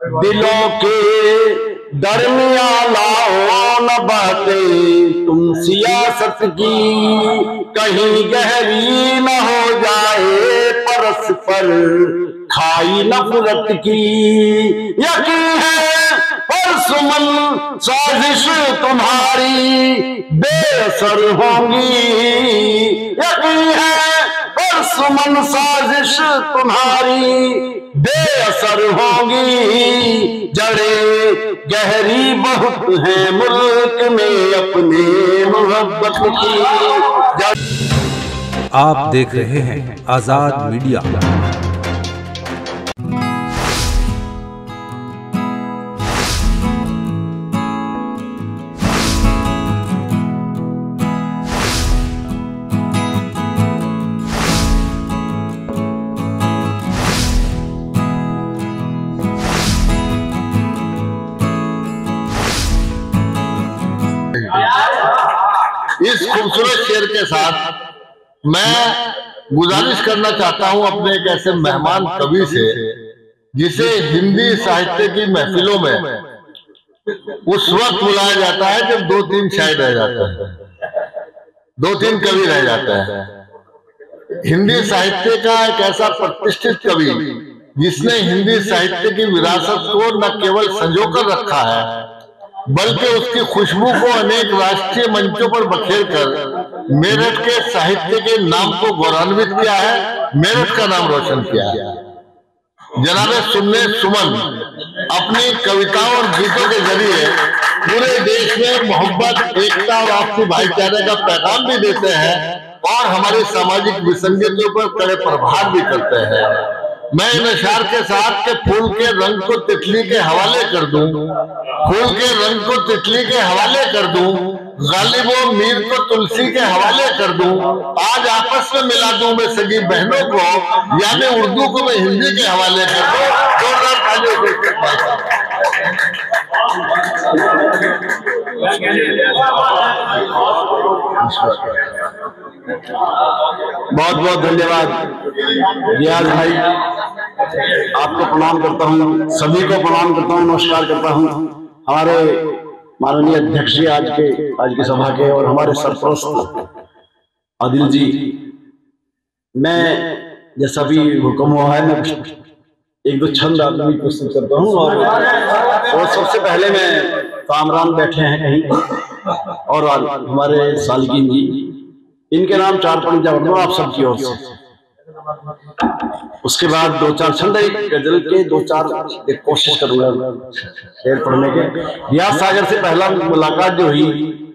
दिलों के दरमियान लाओ न बातें तुम सियासत की, कहीं गहरी न हो जाए परस्पर खाई नफरत की। यकीन है परसुमन साजिश तुम्हारी बेअसर होंगी, यकीन है परसुमन साजिश तुम्हारी बेअसर होंगी। जड़ें गहरी बहुत हैं मुल्क में अपने मोहब्बत की। आप देख रहे हैं आजाद मीडिया। इस खूबसूरत शेर के साथ मैं गुजारिश करना चाहता हूं अपने एक ऐसे मेहमान कवि से जिसे हिंदी साहित्य की महफिलों में उस वक्त बुलाया जाता है जब 2-3 शायर रह जाते हैं, 2-3 कवि रह जाते हैं। हिंदी साहित्य का एक ऐसा प्रतिष्ठित कवि जिसने हिंदी साहित्य की विरासत को न केवल संजोकर रखा है बल्कि उसकी खुशबू को अनेक राष्ट्रीय मंचों पर बखेर कर मेरठ के साहित्य के नाम को गौरवान्वित किया है, मेरठ का नाम रोशन किया है। जनाब सुन्ने सुमन अपनी कविताओं और गीतों के जरिए पूरे देश में मोहब्बत, एकता और आपसी भाईचारे का पैगाम भी देते हैं और हमारी सामाजिक विसंगतियों पर कड़े प्रभाव भी करते हैं। मैं इन अशार के साथ के फूल के रंग को तितली के हवाले कर दूं, फूल के रंग को तितली के हवाले कर दूं, गालिबो मीर को तुलसी के हवाले कर दूं, आज आपस में मिला दूं मैं सगी बहनों को, यानी उर्दू को मैं हिंदी के हवाले कर दूं। जोरदार तालियों से बहुत बहुत धन्यवाद रियाज भाई, आपको प्रणाम करता हूँ, सभी को प्रणाम करता हूँ, नमस्कार करता हूँ। हमारे माननीय अध्यक्ष जी आज की सभा के और हमारे सरपरस्त आदिल जी, मैं जैसा भी हुक्म हुआ है मैं 1-2 छंद आपको प्रस्तुत करता हूँ और सबसे पहले मैं कामरान बैठे हैं कहीं और हमारे सालगिन जी, इनके नाम 4 पंक्तियां पढ़ दूं आप सबकी ओर से। उसके बाद 2-4 छंद, एक गजल के 2-4 एक कोशिश करूंगा शेर पढ़ने के। रियाज सागर से पहला मुलाकात जो हुई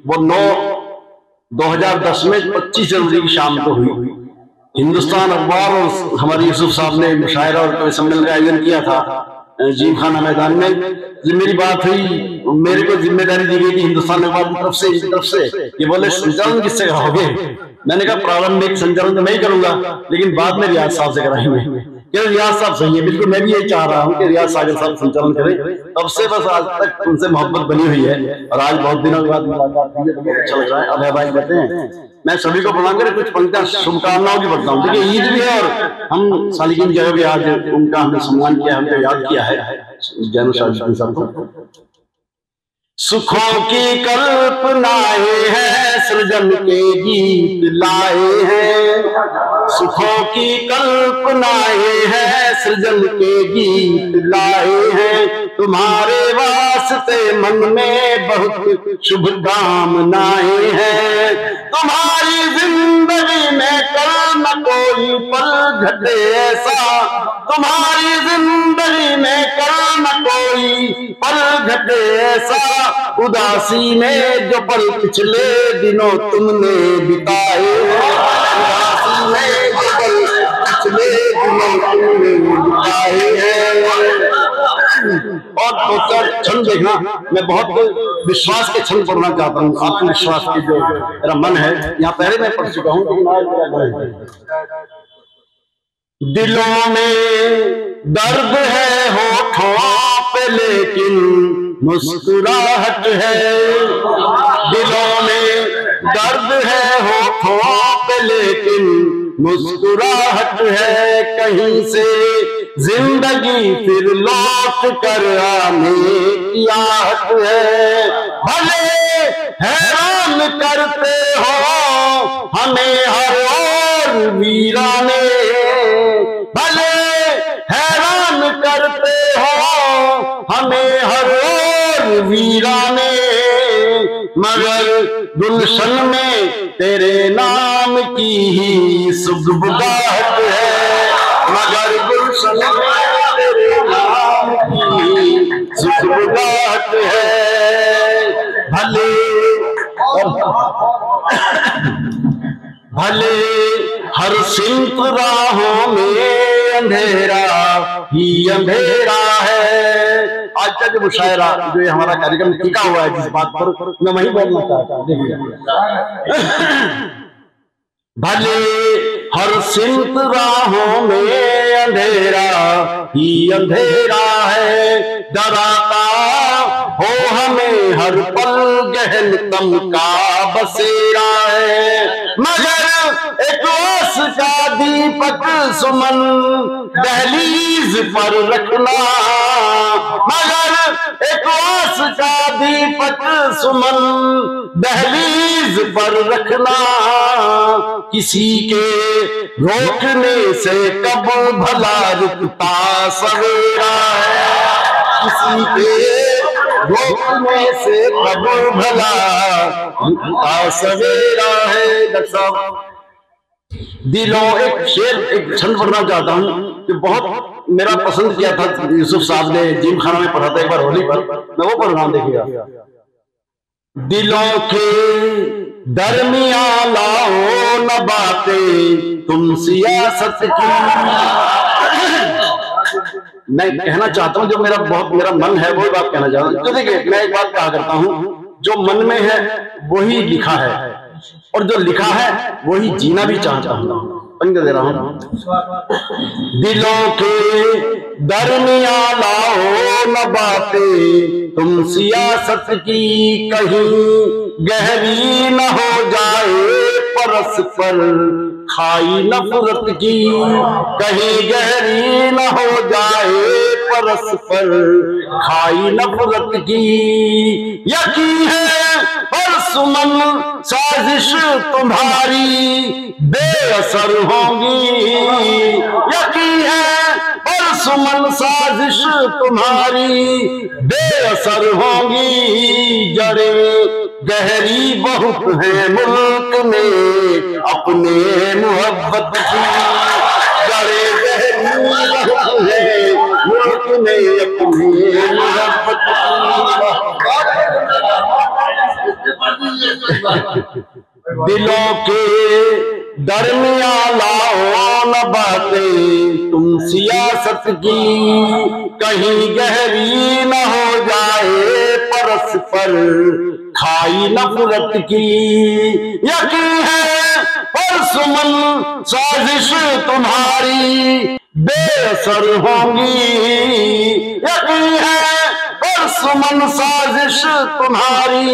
वो 9/2010 में 25 जनवरी की शाम को हुई। हिंदुस्तान अखबार और हमारे यूसुफ साहब ने मुशायरा और कवि सम्मेलन का आयोजन किया था जीम खाना मैदान में। मेरी बात हुई, मेरे को जिम्मेदारी दी गई थी हिंदुस्तान अखबार की तरफ से, इनकी तरफ से। ये बोले संचालन किससे कराओगे? मैंने कहा प्रारंभिक संचालन तो मैं ही करूंगा, लेकिन बाद में रियाज साहब से कराएंगे। रियाज साहब सही है, बिल्कुल मैं भी यही चाह रहा हूँ कि रियाज सागर साहब संचालन करें। तब से बस आज तक उनसे मोहब्बत बनी हुई है और आज बहुत दिनों के बाद मुलाकात हुई है तो बहुत अच्छा लग रहा है। अब भाई कहते हैं मैं सभी को प्रणाम करें, कुछ पंक्तियां शुभकामनाओं की पढ़ता हूँ। देखिए ईद भी है और हम सालिगिन जगह भी आज उनका हमने सम्मान किया, हमने याद किया है जैन साहब को। सुखों की कल्पनाएं हैं सृजन के गीत लाए हैं, सुखों की कल्पनाएं हैं सृजन के गीत लाए हैं, तुम्हारे वास्ते मन में बहुत शुभ कामनाएं हैं, तुम्हारी जिंदगी में कल न कोई पल घटे ऐसा, तुम्हारी जिंदगी में कल न कोई पल घटे ऐसा, उदासी में जो पल पिछले दिनों तुमने बिताए, उदासी में जो पल पिछले दिनों तुमने बिताए हैं। और 2-4 छंद देखना, मैं बहुत विश्वास के छंद पढ़ना चाहता हूँ, आत्मविश्वास की जो मेरा मन है। यहाँ पहले मैं पढ़ चुका हूँ। दिलों में दर्द है होठों पे लेकिन मुस्कुराहट है, दिलों में दर्द है होठों पे लेकिन मुस्कुराहट है, कहीं से जिंदगी फिर लौट कर आने की आहट है। भले हैरान करते हो हमें हर ओर वीराने, भले हैरान करते हो हमें हर ओर वीराने, मगर गुलशन में तेरे नाम की ही सुगबुगाहट है, मगर गुलशन में तेरे नाम की ही सुगबुगाहट है। भले भले हर सिमत राहों में अंधेरा ही अंधेरा है। आज का जो मुशायरा जो ये हमारा कार्यक्रम टिका हुआ है जिस बात पर मैं वही बोलना चाहता हूँ। भले हर सिमत राहों में अंधेरा ही अंधेरा है, डराता हो हमें हर पल गहनतम का बसेरा है, मगर एक आस का दीपक सुमन दहलीज पर रखना, मगर एक आस का दीपक सुमन दहलीज पर रखना, किसी के रोकने से कब भला रुकता सवेरा है, किसी के रोकने से कब भला रुकता सवेरा है। डॉक्टर साहब दिलों एक शेर एक छंद पढ़ना चाहता हूँ कि बहुत मेरा पसंद किया था यूसुफ साहब ने, जिम खाना में पढ़ा था एक बार होली पर, मैं वो प्रोग्राम देखिएगा। दिलों के दरमियां लाओ न बातें तुम सियासत की। मैं कहना चाहता हूं जो मेरा मन है वो बात कहना चाहता हूं। तो देखिए मैं एक बात कहा करता हूं, जो मन में है वही लिखा है और जो लिखा है वही जीना भी चाहता हूं। पंग दे रहा हूं। दिलों के दरमियां लाओ न बातें तुम सियासत की, कहीं गहरी न हो जाए परस्पर खाई नफरत की, कहीं गहरी न हो जाए परस्पर खाई नफरत की। यकीन है पर सुमन साजिश तुम्हारी बेअसर होगी, यकीन है पर सुमन साजिश तुम्हारी बेअसर होगी। जड़े गहरी बहुत है मुल्क में अपने मोहब्बत की, जड़े गहरी बहुत है मुल्क में अपने मोहब्बत की। दिलों के दरमियां लाओ न बातें तुम सियासत की, कहीं गहरी न हो जाए परस्पर खाई नफरत की। यकीन है पर सुमन साजिश तुम्हारी बेअसर होंगी, यकीन है पर सुमन साजिश तुम्हारी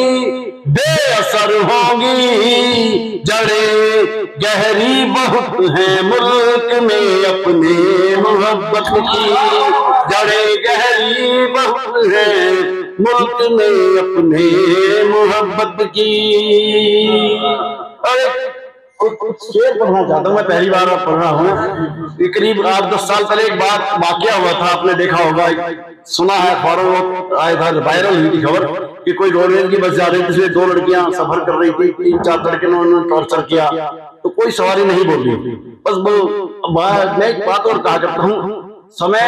बेअसर होंगी। जड़े गहरी बहुत है मुल्क में अपने मोहब्बत की, जड़े गहरी बहुत है मुल्क में अपने मोहब्बत की। अरे कुछ शेर पढ़ना चाहता हूँ, मैं पहली बार पढ़ रहा हूँ। करीब 8-10 साल पहले एक बात वाकया हुआ था, आपने देखा होगा, सुना है, अखबारों आया था, वायरल हुई थी खबर कि कोई रोडवेज की बस जा रही थी, जिसमें 2 लड़कियां सफर कर रही थी, 3-4 लड़के ने उन्होंने टॉर्चर किया, तो कोई सवारी नहीं बोल रही। बस वो मैं एक बात और कहा करता हूँ, समय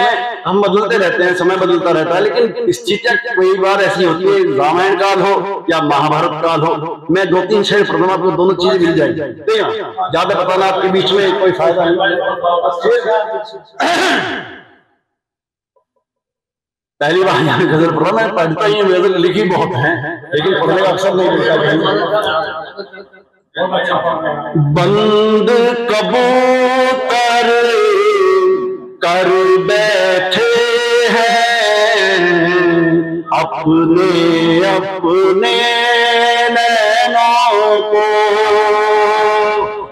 हम बदलते रहते हैं, समय बदलता रहता है, लेकिन स्थितियां कई बार ऐसी होती है, रामायण काल हो या महाभारत काल हो, मैं 2-3 शेर पढ़ूंगा, आपको दोनों चीजें मिल जाएगी। ज्यादा बताना आपके बीच में कोई फायदा नहीं। पहली बार यहाँ गजल पढ़ा, मैं पढ़ता ही गजल लिखी बहुत है लेकिन पढ़ने का अवसर नहीं मिलता। बंद कबूतर कर बैठे हैं अपने अपने नैनों को।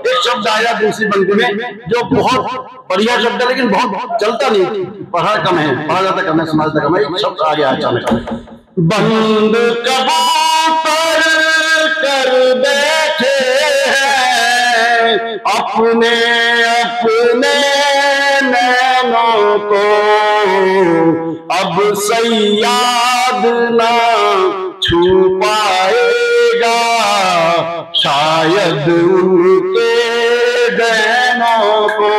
एक शब्द आया दूसरी पंक्ति में जो बहुत बढ़िया शब्द है, लेकिन बहुत चलता नहीं, पढ़ा कम है, पढ़ा जाता कम है, सुना जाता कम है। एक शब्द आ गया अचानक, बंद कबूतर कर बैठे हैं अपने अपने नैनों को, अब सैयाद ना छू पाएगा शायद उनके नैनों को,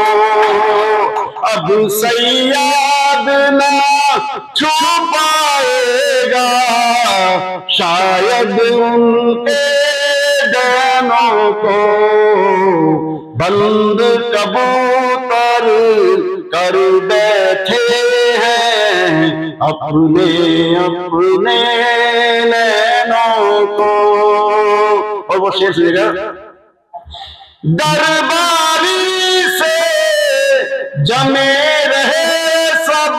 अब सैयाद ना छू पाएगा शायद उनके नैनों को, बंद कबूतर कर बैठे हैं अपने अपने नैनों को। और वो शेर सुनिएगा, दरबारी से जमे रहे सब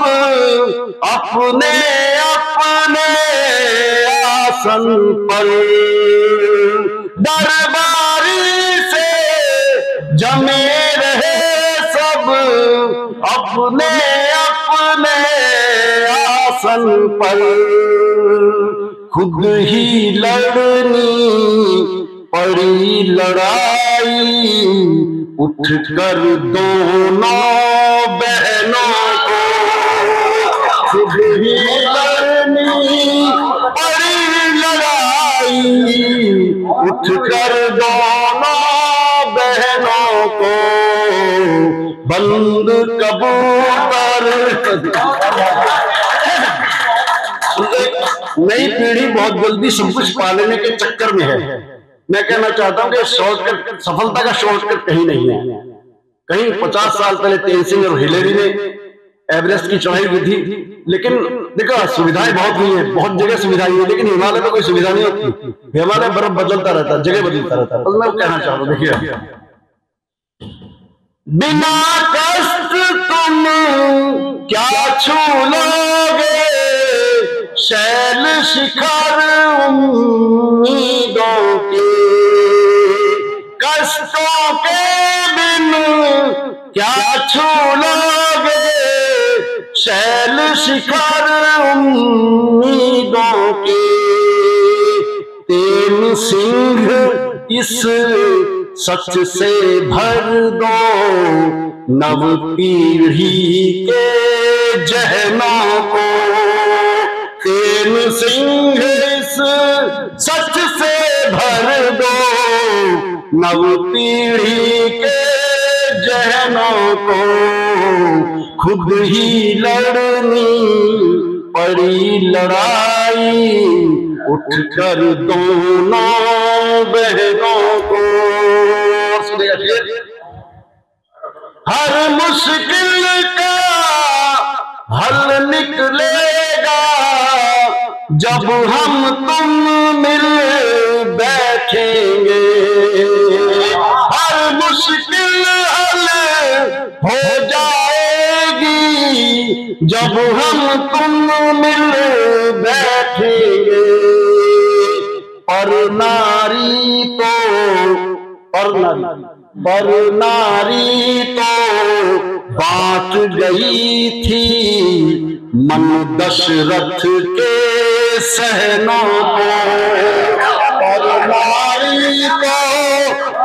अपने अपने आसन पर, दरबारी से जमे रहे सब अपने अपने आसन पर, खुद ही लड़नी पड़ी लड़ाई उठकर दोनों बहनों को, खुद ही लड़नी पड़ी लड़ाई उठकर दोनों बहनों को, बंद कबूतर। नई पीढ़ी बहुत जल्दी सब कुछ पालने के चक्कर में है। मैं कहना चाहता हूं कि शॉर्टकट, सफलता का शॉर्टकट कहीं नहीं है। कहीं 50 साल पहले तेज सिंह और हिलेरी ने एवरेस्ट की चढ़ाई की थी, लेकिन देखो सुविधाएं बहुत हुई है, बहुत जगह सुविधाएं है, लेकिन हिमालय में कोई सुविधा नहीं होती। हिमालय बर्फ बदलता रहता है, जगह बदलता रहता है। तो मैं कहना चाहता हूं, देखिए, बिना कष्ट तुम क्या छू लोगे शैल शिखर उम्मीदों के, कष्टों के बिन क्या छू लोगे शैल शिखर उम्मीदों के, तेन सिंह इस सच से भर दो नव पीढ़ी के जहनों को, तेन सिंह इस सच से भर दो नव पीढ़ी के जहनों को, खुद ही लड़नी पड़ी लड़ाई उठकर दोनों बहनों को। हर मुश्किल का हल निकलेगा जब हम तुम मिल बैठेंगे, हर मुश्किल हल हो जाएगी जब हम तुम मिल बैठेंगे, पर नारी तो पर नारी तो बात गई थी मन दशरथ के सहनों को, पर नारी तो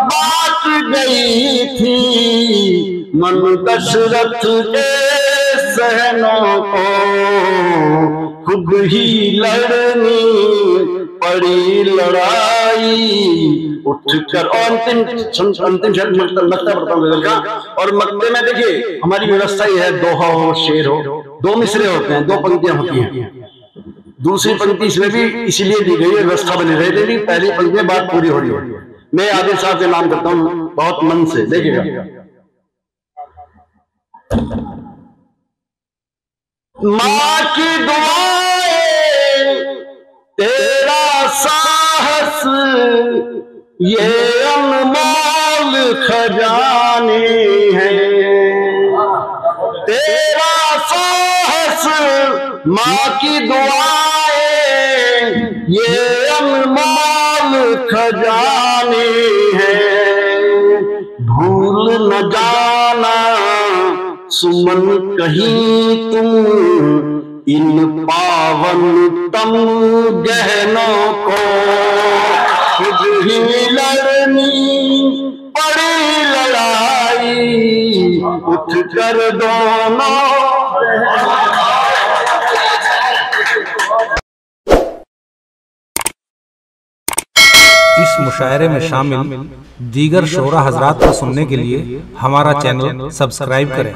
बात गई थी मन दशरथ के सहनों को, खुद ही लड़नी पड़ी लड़ाई उठकर। और अंतिम शब्द मक्ता पढ़ता हूँ गजल का। और मक्ते में देखिए हमारी व्यवस्था ये है, दोहा हो शेर हो, दो मिसरे होते हैं, दो पंक्तियां होती हैं। दूसरी पंक्ति इसमें भी इसीलिए दी गई है, व्यवस्था बनी रहेगी, पहली पंक्ति में बात पूरी हो रही है। मैं आदिल साहब के नाम करता हूँ बहुत मन से, देखिएगा। माँ की दुआएं तेरा साहस ये अनमोल खजाने हैं, तेरा साहस माँ की दुआएं ये अनमोल खजाने हैं, भूल न जाना सुमन कहीं तुम इन पावन तम गहनों को, खुद ही लड़नी पड़ी लड़ाई उठ कर दोनों। इस मुशायरे में शामिल दीगर शोरा हजरात को सुनने के लिए हमारा चैनल सब्सक्राइब करें।